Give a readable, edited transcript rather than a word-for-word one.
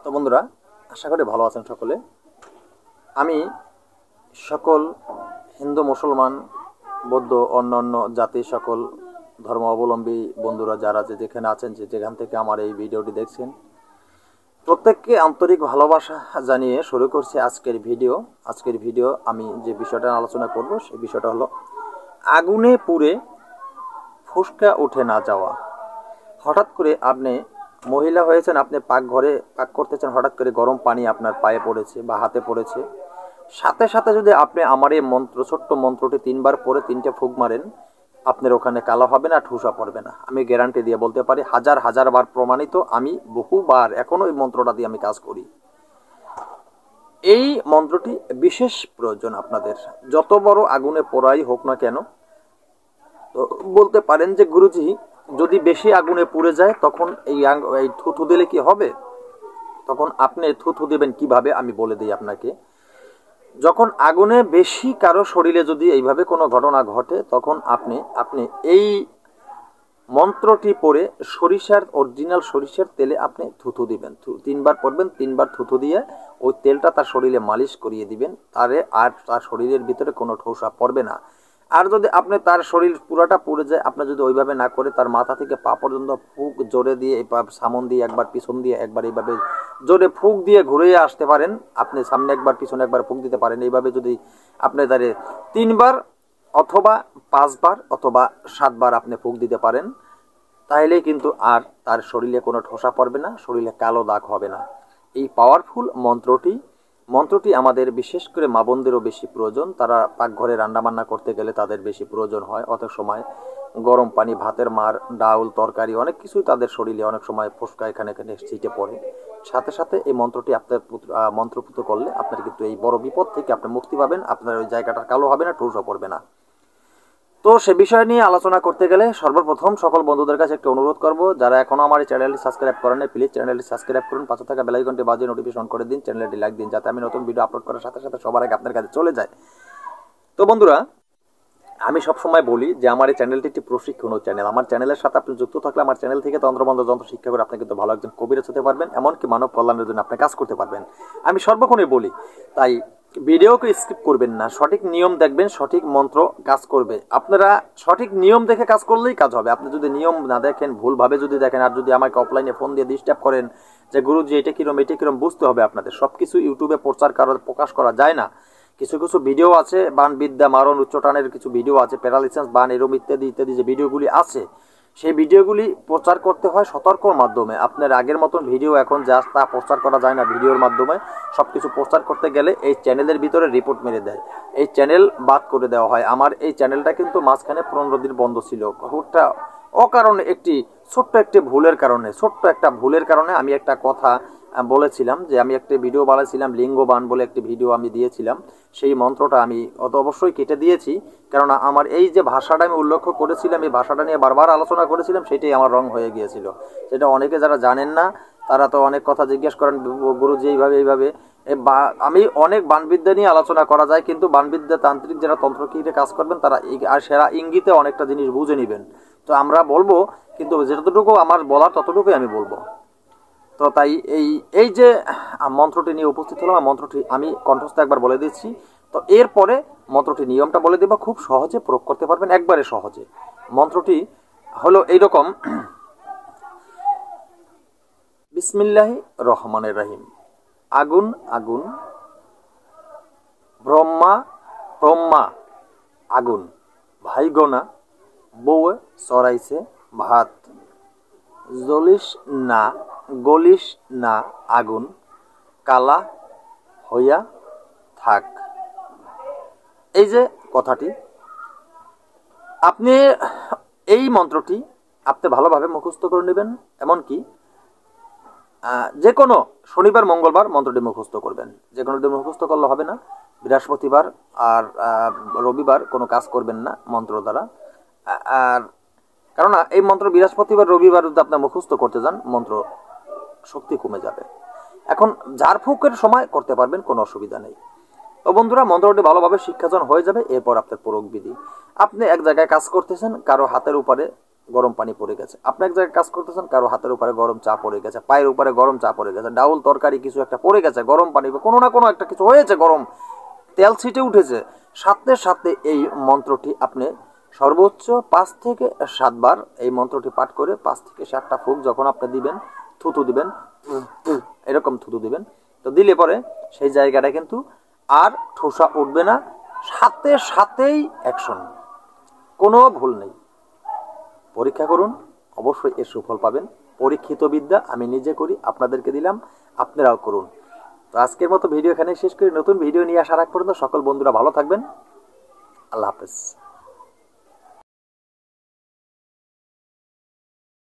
তো বন্ধুরা, আশা করি ভালো আছেন সকলে। আমি সকল হিন্দু, মুসলমান, বৌদ্ধ, অন্যান্য জাতি সকল ধর্ম অবলম্বী বন্ধুরা যারা যেখানে আছেন, যেখান থেকে আমার এই ভিডিওটি দেখছেন, প্রত্যেককে আন্তরিক ভালোবাসা জানিয়ে শুরু করছি আজকের ভিডিও। আমি যে বিষয়টা আলোচনা করব সেই বিষয়টা হলো আগুনে পুড়ে ফুসকা উঠে না যাওয়া। হঠাৎ করে আপনি মহিলা হয়েছেন, আপনি পাকঘরে পাক করতেছেন, হঠাৎ করে গরম পানি আপনার পায়ে পড়েছে বা হাতে পড়েছে, সাথে সাথে যদি আপনি আমার এই ছোট্ট মন্ত্রটি 3বার পরে 3টে ফুঁক মারেন, আপনার ওখানে কালো হবে না, ঠুসা পড়বে না। আমি গ্যারান্টি দিয়ে বলতে পারি, হাজার হাজার বার প্রমাণিত। আমি বহুবার এখনও এই মন্ত্রটা দিয়ে আমি কাজ করি। এই মন্ত্রটি বিশেষ প্রয়োজন আপনাদের, যত বড় আগুনে পোড়াই হোক না কেন। তো বলতে পারেন যে গুরুজি, যদি বেশি আগুনে পুড়ে যায় তখন এই থুথু দিলে কি হবে? তখন আপনি থুথু দেবেন কিভাবে আমি বলে দিই আপনাকে। যখন আগুনে বেশি কারো শরীরে যদি এইভাবে কোনো ঘটনা ঘটে, তখন আপনি এই মন্ত্রটি পড়ে অরিজিনাল সরিষার তেলে আপনি থুথু দিবেন। 3বার পড়বেন, 3বার থুথু দিয়ে ওই তেলটা তার শরীরে মালিশ করিয়ে দিবেন। আর তার শরীরের ভিতরে কোনো ঠোসা পড়বে না। আর যদি আপনি তার শরীর পুরাটা পুড়ে যায়, আপনি যদি ওইভাবে না করে তার মাথা থেকে পা পর্যন্ত ফুঁক জোরে দিয়ে, সামন দিয়ে একবার, পিছন দিয়ে একবার, এইভাবে জোরে ফুঁক দিয়ে ঘুরিয়ে আসতে পারেন। আপনি সামনে একবার, পিছনে একবার ফুঁক দিতে পারেন। এইভাবে যদি আপনি তারে 3বার অথবা 5বার অথবা 7বার আপনি ফুঁক দিতে পারেন, তাহলেই কিন্তু আর তার শরীরে কোনো ঠোসা পড়বে না, শরীরে কালো দাগ হবে না। এই পাওয়ারফুল মন্ত্রটি আমাদের বিশেষ করে মা বোনদেরও বেশি প্রয়োজন। তারা পাকঘরে রান্নাবান্না করতে গেলে তাদের বেশি প্রয়োজন হয়। অনেক সময় গরম পানি, ভাতের মার, ডাউল, তরকারি অনেক কিছুই তাদের শরীরে অনেক সময় ফোসকা এখানে ছিটে পড়ে। সাথে সাথে এই মন্ত্রটি আপনার মন্ত্রপুত করলে আপনার কিন্তু এই বড় বিপদ থেকে আপনি মুক্তি পাবেন। আপনার ওই জায়গাটা কালো হবে না, ঠোসা পড়বে না। তো সে বিষয় নিয়ে আলোচনা করতে গেলে সর্বপ্রথম সকল বন্ধুদের কাছে একটা অনুরোধ করব, যারা এখনও আমার এই চ্যানেলটি সাবস্ক্রাইব করেন নাই, প্লিজ চ্যানেলটি সাবস্ক্রাইব করুন, পাশে থাকা বেল আইকনটি বাজিয়ে নোটিফিকেশন করে দিন, চ্যানেলটি লাইক দিন, যাতে আমি নতুন ভিডিও আপলোড করার সাথে সাথে সবার আগে আপনার কাছে চলে যায়। তো বন্ধুরা, আমি সবসময় বলি যে আমার এই চ্যানেলটি একটি প্রশিক্ষণ চ্যানেল। আমার চ্যানেলের সাথে আপনি যুক্ত থাকলে আমার চ্যানেল থেকে তন্ত্রমন্ত্র যন্ত্র শিক্ষা করে আপনি কিন্তু ভালো একজন কবিরাজ হতে পারবেন, এমনকি মানব কল্যাণের জন্য আপনি কাজ করতে পারবেন। আমি সর্বক্ষণই বলি, তাই ভিডিওকে স্কিপ করবেন না, সঠিক নিয়ম দেখবেন, সঠিক মন্ত্র কাজ করবে। আপনারা সঠিক নিয়ম দেখে কাজ করলেই কাজ হবে। আপনি যদি নিয়ম না দেখেন, ভুলভাবে যদি দেখেন, আর যদি আমাকে অফলাইনে ফোন দিয়ে ডিস্টার্ব করেন যে গুরুজি এটা কিরম বুঝতে হবে আপনাদের। সব কিছু ইউটিউবে প্রকাশ করা যায় না। কিছু কিছু ভিডিও আছে, বান বিদ্যা, মারণ, উচ্চটানের কিছু ভিডিও আছে, প্যারালিসিস, বান, এরম ইত্যাদি ইত্যাদি যে ভিডিওগুলি আছে, সেই ভিডিওগুলি প্রচার করতে হয় সতর্কর মাধ্যমে। আপনার আগের মতন ভিডিও এখন যা তা প্রচার করা যায় না। ভিডিওর মাধ্যমে সব কিছু প্রচার করতে গেলে এই চ্যানেলের ভিতরে রিপোর্ট মেরে দেয়, এই চ্যানেল বাদ করে দেওয়া হয়। আমার এই চ্যানেলটা কিন্তু মাঝখানে 15 দিন বন্ধ ছিল। ওটা অকারণে ছোট্ট একটা ভুলের কারণে আমি একটা কথা বলেছিলাম, যে আমি একটা ভিডিও বানাইছিলাম, লিঙ্গবান বলে একটি ভিডিও আমি দিয়েছিলাম। সেই মন্ত্রটা আমি অবশ্যই কেটে দিয়েছি, কেননা আমার এই যে ভাষাটা আমি উল্লেখ করেছিলাম, এই ভাষাটা নিয়ে বারবার আলোচনা করেছিলাম, সেটাই আমার রং হয়ে গিয়েছিল। সেটা অনেকে যারা জানেন না, তারা তো অনেক কথা জিজ্ঞেস করেন, গুরুজি এইভাবে আমি অনেক বানবিদ্যা নিয়ে আলোচনা করা যায়, কিন্তু বানবিদ্যা তান্ত্রিক যারা তন্ত্রকীরে কাজ করবেন, তারা আর সেরা ইঙ্গিতে অনেকটা জিনিস বুঝে নেবেন। তো আমরা বলবো, কিন্তু যতটুকু আমার বলার ততটুকুই আমি বলবো। তো তাই এই যে মন্ত্রটি নিয়ে উপস্থিত হলাম, মন্ত্রটি আমি কণ্ঠস্থ একবার বলে দিচ্ছি। তো এরপরে মন্ত্রটি নিয়মটা বলে দেব, খুব সহজে প্রয়োগ করতে পারবেন, একবারে সহজে। মন্ত্রটি হলো এইরকম: বিসমিল্লাহি রহমানির রহিম। আগুন আগুন, ব্রহ্মা ব্রহ্মা আগুন, ভাইগোনা বউয়ে চড়াইছে ভাত, জ্বলিস না গলিস না আগুন, কালা হইয়া থাক। এই যে কথাটি, আপনি এই মন্ত্রটি আপনি ভালোভাবে মুখস্থ করে নেবেন। এমনকি যে কোনো শনিবার, মঙ্গলবার মন্ত্রটি মুখস্থ করবেন। যে কোনো দিন মুখস্থ করলে হবে না। বৃহস্পতিবার আর রবিবার কোনো কাজ করবেন না মন্ত্র দ্বারা। আর কেননা এই মন্ত্র বৃহস্পতিবার, রবিবার যদি আপনি মুখস্থ করতে যান, মন্ত্র শক্তি কমে যাবে। এখন ঝাড়ফুঁকের সময় করতে পারবেন, কোনো অসুবিধা নেই। তো বন্ধুরা, মন্ত্রটি ভালোভাবে শিক্ষার্জন হয়ে যাবে। এরপর আপনার প্রয়োগ বিধি, আপনি এক জায়গায় কাজ করতেছেন, কারো হাতের উপরে গরম পানি পড়ে গেছে। আপনি এক জায়গায় কাজ করতেছেন, কারো হাতের উপরে গরম চা পড়ে গেছে, পায়ের উপরে গরম চা পড়ে গেছে, ডাউল তরকারি কিছু একটা পড়ে গেছে, গরম পানি কোনো না কোনো একটা কিছু হয়েছে, গরম তেল ছিটে উঠেছে, সাথে সাথে এই মন্ত্রটি আপনি সর্বোচ্চ 5 থেকে 7 বার এই মন্ত্রটি পাঠ করে 5 থেকে 7টা ফুঁক যখন আপনি দিবেন, থুতু দিবেন, এরকম থুতু দিবেন, তো দিলে পরে সেই জায়গাটা কিন্তু আর ঠোসা উঠবে না, সাথে সাথেই অ্যাকশন, কোনো ভুল নেই। পরীক্ষা করুন, অবশ্যই এর সুফল পাবেন। পরীক্ষিত বিদ্যা আমি নিজে করি, আপনাদেরকে দিলাম, আপনারাও করুন। তো আজকের মতো ভিডিও এখানে শেষ করি। নতুন ভিডিও নিয়ে আসার আগ পর্যন্ত সকল বন্ধুরা ভালো থাকবেন। আল্লাহ হাফেজ।